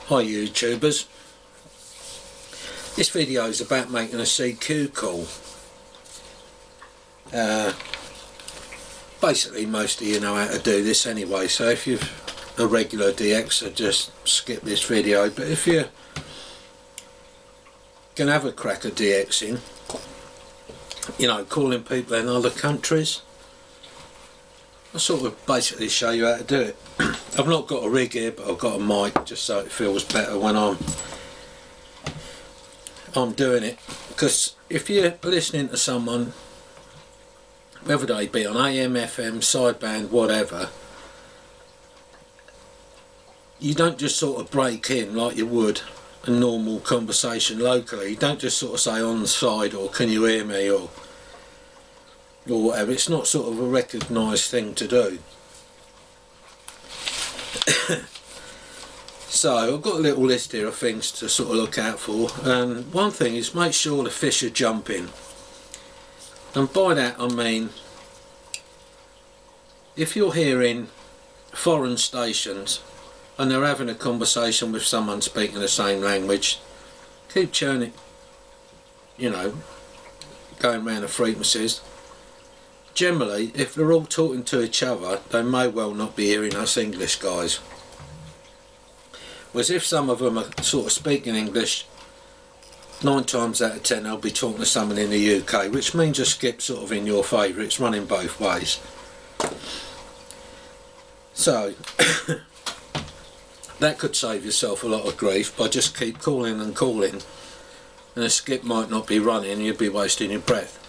Hi YouTubers, this video is about making a CQ call. Basically most of you know how to do this anyway, so if you're a regular DXer just skip this video, but if you can have a crack at DXing, you know, calling people in other countries, I'll sort of basically show you how to do it. I've not got a rig here, but I've got a mic just so it feels better when I'm doing it, because if you're listening to someone, whether they be on AM, FM, sideband, whatever, you don't just sort of break in like you would a normal conversation locally. You don't just sort of say on the side or can you hear me or whatever. It's not sort of a recognised thing to do. So I've got a little list here of things to sort of look out for, and one thing is make sure the fish are jumping, and by that I mean if you're hearing foreign stations and they're having a conversation with someone speaking the same language, keep churning, you know, going around the frequencies. Generally, if they're all talking to each other, they may well not be hearing us English guys. Whereas if some of them are sort of speaking English, 9 times out of 10 they'll be talking to someone in the UK, which means a skip sort of in your favour. It's running both ways. So that could save yourself a lot of grief by just keep calling and calling, and the skip might not be running and you'd be wasting your breath.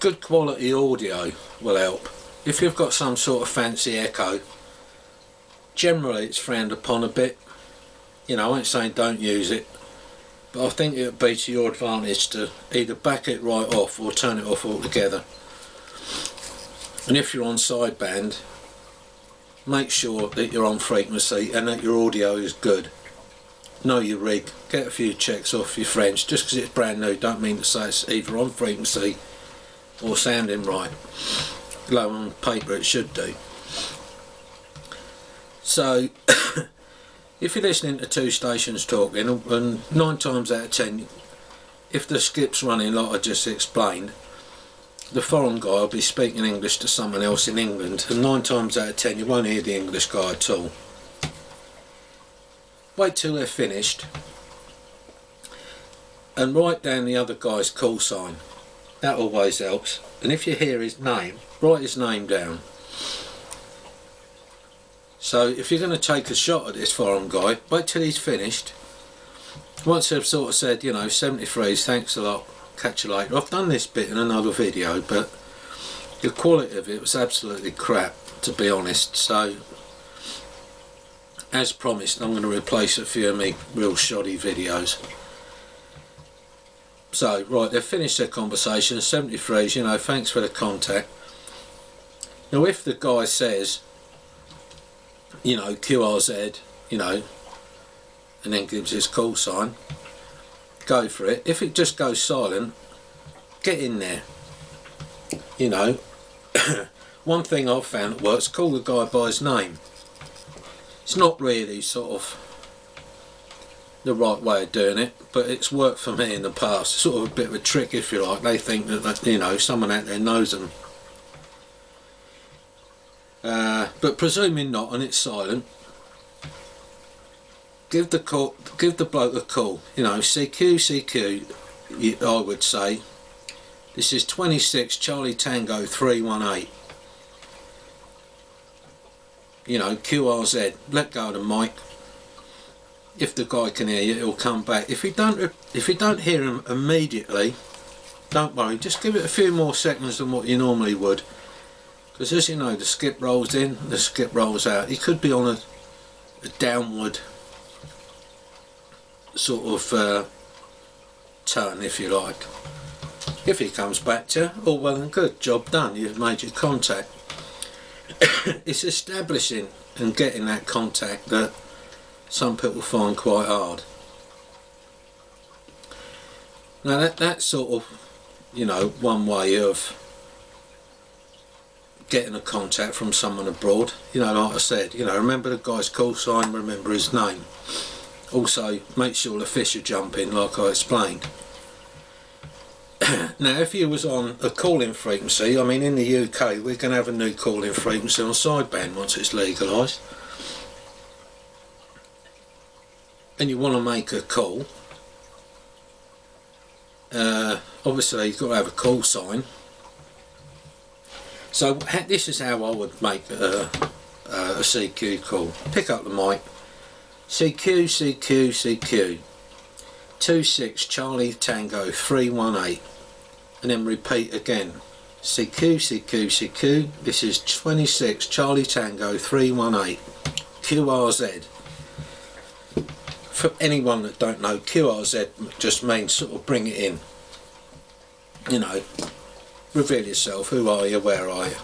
Good quality audio will help. If you've got some sort of fancy echo, generally it's frowned upon a bit. You know, I ain't saying don't use it, but I think it would be to your advantage to either back it right off or turn it off altogether. And if you're on sideband, make sure that you're on frequency and that your audio is good. Know your rig, get a few checks off your friends. Just because it's brand new don't mean to say it's either on frequency or sounding right. Low on paper it should do. So if you're listening to two stations talking, and 9 times out of 10 if the skip's running like I just explained, the foreign guy will be speaking English to someone else in England, and 9 times out of 10 you won't hear the English guy at all. Wait till they're finished and write down the other guy's call sign. That always helps. And if you hear his name, write his name down. So if you're going to take a shot at this foreign guy, wait till he's finished. Once they've sort of said, you know, 73s, thanks a lot, catch you later. I've done this bit in another video, but the quality of it was absolutely crap, to be honest. So as promised, I'm going to replace a few of my real shoddy videos. So right, they've finished their conversation. 73s, you know, thanks for the contact. Now if the guy says, you know, QRZ, you know, and then gives his call sign, go for it. If it just goes silent, get in there. You know, one thing I've found that works, call the guy by his name. It's not really sort of the right way of doing it, but it's worked for me in the past. It's sort of a bit of a trick, if you like. They think that, you know, someone out there knows them. But presuming not and it's silent, give the bloke a call. You know, CQ, I would say. This is 26 Charlie Tango 318. You know, QRZ. Let go of the mic. If the guy can hear you, he'll come back. If you don't hear him immediately, don't worry. Just give it a few more seconds than what you normally would. Because as you know, the skip rolls in, the skip rolls out. He could be on a downward sort of turn, if you like. If he comes back to you, all well and good, job done, you've made your contact. It's establishing and getting that contact that some people find quite hard. Now that's sort of, you know, one way of getting a contact from someone abroad, you know, like I said, you know, remember the guy's call sign, remember his name. Also, make sure the fish are jumping, like I explained. Now, if you was on a calling frequency, I mean, in the UK, we're going to have a new calling frequency on sideband once it's legalised. And you want to make a call, obviously you've got to have a call sign. So this is how I would make a CQ call. Pick up the mic, CQ, CQ, CQ, 26 Charlie Tango 318, and then repeat again, CQ, CQ, CQ, this is 26 Charlie Tango 318, QRZ. For anyone that don't know, QRZ just means sort of bring it in, you know, reveal yourself, who are you, where are you,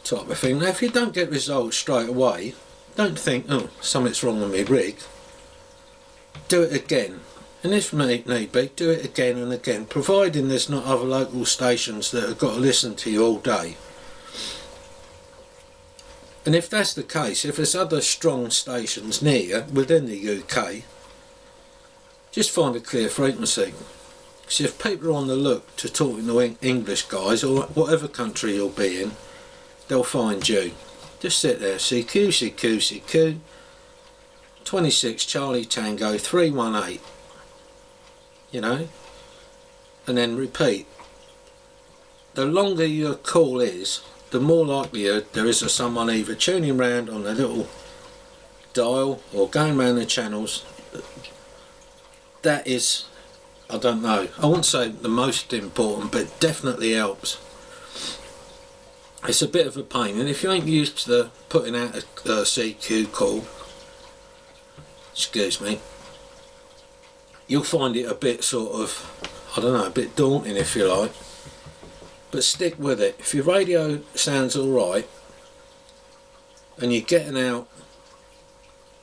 type of thing. Now if you don't get results straight away, don't think, oh, something's wrong with me rig. Do it again, and if need be, do it again and again, providing there's not other local stations that have got to listen to you all day. And if that's the case, if there's other strong stations near you within the UK, just find a clear frequency. Because if people are on the look to talking to English guys, or whatever country you'll be in, they'll find you. Just sit there, CQ, CQ, CQ, 26 Charlie Tango 318, you know, and then repeat. The longer your call is, the more likelihood there is of someone either tuning round on their little dial or going round the channels. That is, I don't know, I wouldn't say the most important, but it definitely helps. It's a bit of a pain, and if you ain't used to putting out a CQ call, excuse me, you'll find it a bit sort of, I don't know, a bit daunting if you like. But stick with it. If your radio sounds alright and you're getting out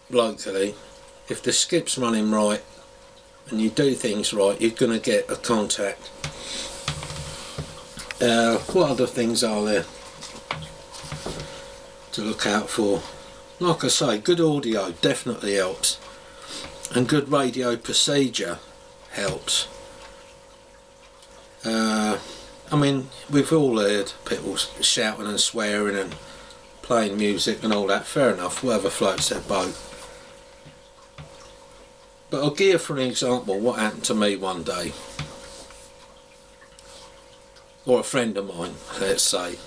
locally, if the skip's running right and you do things right, you're going to get a contact. What other things are there to look out for? Like I say, good audio definitely helps, and good radio procedure helps. I mean, we've all heard people shouting and swearing and playing music and all that, fair enough, whatever floats their boat. But I'll give you for an example what happened to me one day, or a friend of mine, let's say,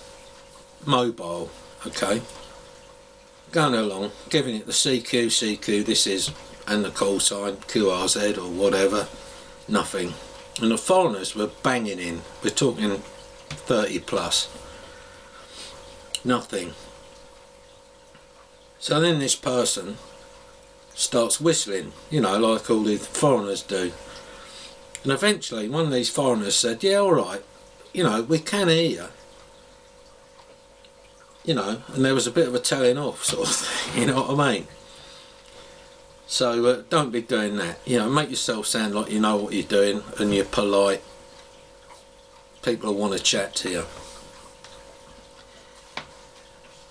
mobile, okay, going along, giving it the CQ, CQ, this is, and the call sign, QRZ or whatever, nothing. And the foreigners were banging in, we're talking 30 plus, nothing. So then this person starts whistling, you know, like all the foreigners do. And eventually one of these foreigners said, yeah, alright, you know, we can hear you. You know, and there was a bit of a telling off sort of thing, you know what I mean? So don't be doing that, you know, make yourself sound like you know what you're doing and you're polite. People will want to chat to you.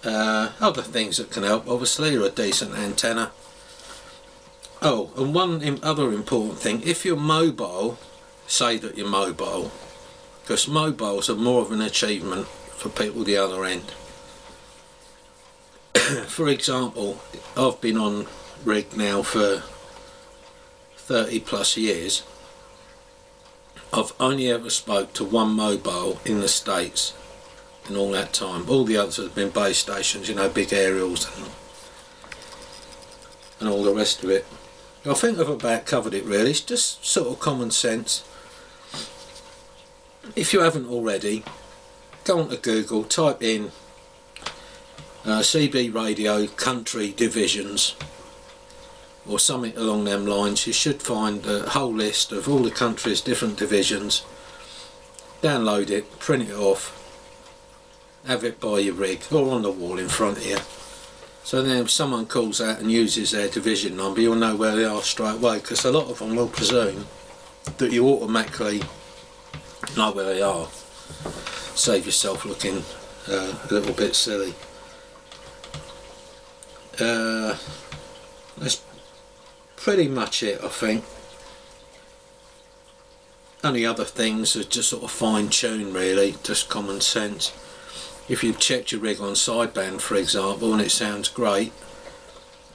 Other things that can help obviously are a decent antenna. Oh, and one other important thing, if you're mobile, say that you're mobile, because mobiles are more of an achievement for people the other end. For example, I've been on rig now for 30 plus years. I've only ever spoke to one mobile in the States in all that time. All the others have been base stations, you know, big aerials and all the rest of it. I think I've about covered it really. It's just sort of common sense. If you haven't already, go onto Google, type in CB radio country divisions or something along them lines. You should find a whole list of all the countries' different divisions. Download it, print it off, have it by your rig or on the wall in front of you. So then if someone calls out and uses their division number, you'll know where they are straight away, because a lot of them will presume that you automatically know where they are. Save yourself looking a little bit silly. That's pretty much it, I think. Only other things are just sort of fine tune really, just common sense. If you've checked your rig on sideband for example and it sounds great,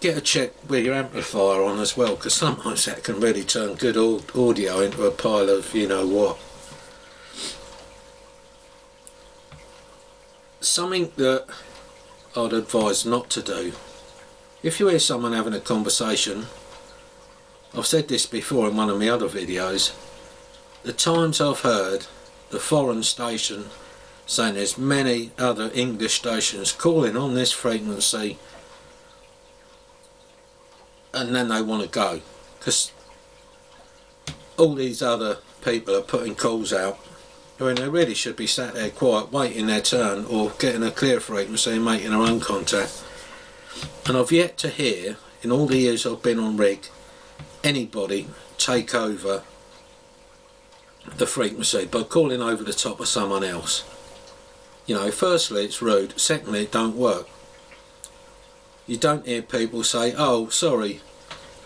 get a check with your amplifier on as well, because sometimes that can really turn good audio into a pile of you know what. Something that I'd advise not to do, if you hear someone having a conversation, I've said this before in one of my other videos, the times I've heard the foreign station saying there's many other English stations calling on this frequency, and then they want to go because all these other people are putting calls out when they really should be sat there quiet waiting their turn or getting a clear frequency and making their own contact. And I've yet to hear in all the years I've been on rig anybody take over the frequency by calling over the top of someone else. You know, firstly it's rude, secondly it don't work. You don't hear people say, oh sorry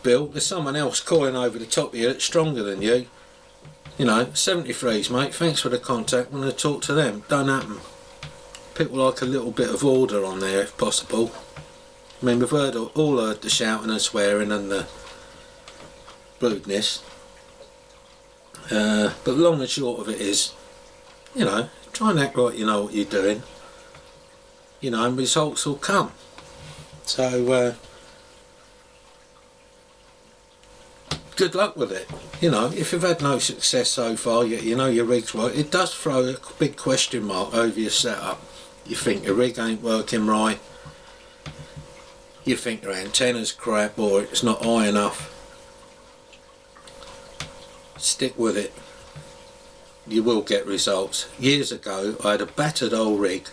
Bill, there's someone else calling over the top of you that's stronger than you. You know, 73s mate, thanks for the contact, I'm going to talk to them. Don't happen. People like a little bit of order on there if possible. I mean we've all heard the shouting and swearing and the rudeness. But long and short of it is, you know, try and act like you know what you're doing, you know, and results will come. So good luck with it. You know, if you've had no success so far, yet you know your rig's right, it does throw a big question mark over your setup. You think your rig ain't working right, you think your antenna's crap or it's not high enough. Stick with it, you will get results. Years ago I had a battered old rig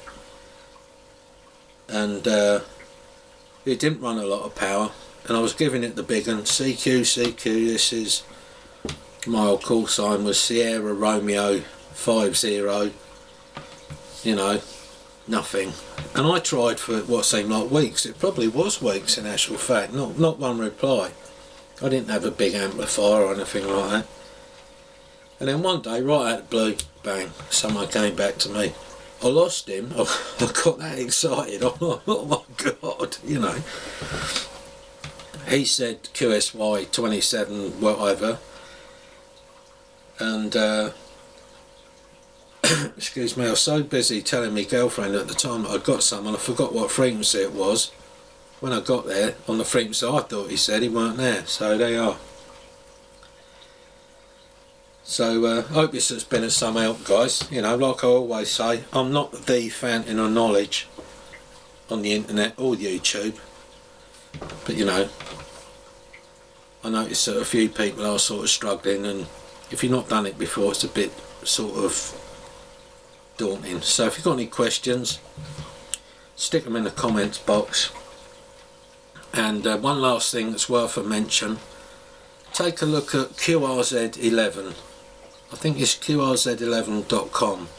and it didn't run a lot of power and I was giving it the big one, CQ, this is my old call sign was Sierra Romeo 50, you know, nothing. And I tried for what seemed like weeks, it probably was weeks in actual fact, not one reply. I didn't have a big amplifier or anything like that. And then one day, right out of the blue, bang, someone came back to me. I lost him, I got that excited, I'm like, oh my god, you know. He said QSY 27 whatever, and excuse me, I was so busy telling my girlfriend at the time that I'd got someone, I forgot what frequency it was. When I got there, on the frequency I thought he said, he weren't there, so there you are. So I hope this has been of some help guys. You know, like I always say, I'm not the fountain of knowledge on the internet or YouTube, but you know, I noticed that a few people are sort of struggling, and if you've not done it before it's a bit sort of daunting. So if you've got any questions, stick them in the comments box. And one last thing that's worth a mention, take a look at QRZ11. I think it's QRZ11.com.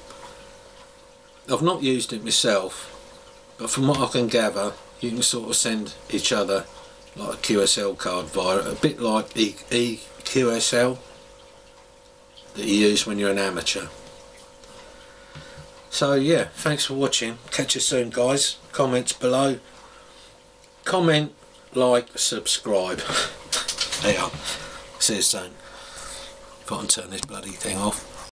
I've not used it myself, but from what I can gather you can sort of send each other like a QSL card via it, a bit like EQSL that you use when you're an amateur. So yeah, thanks for watching, catch you soon guys. Comments below, comment, like, subscribe. There you are. See you soon. If I can turn this bloody thing off.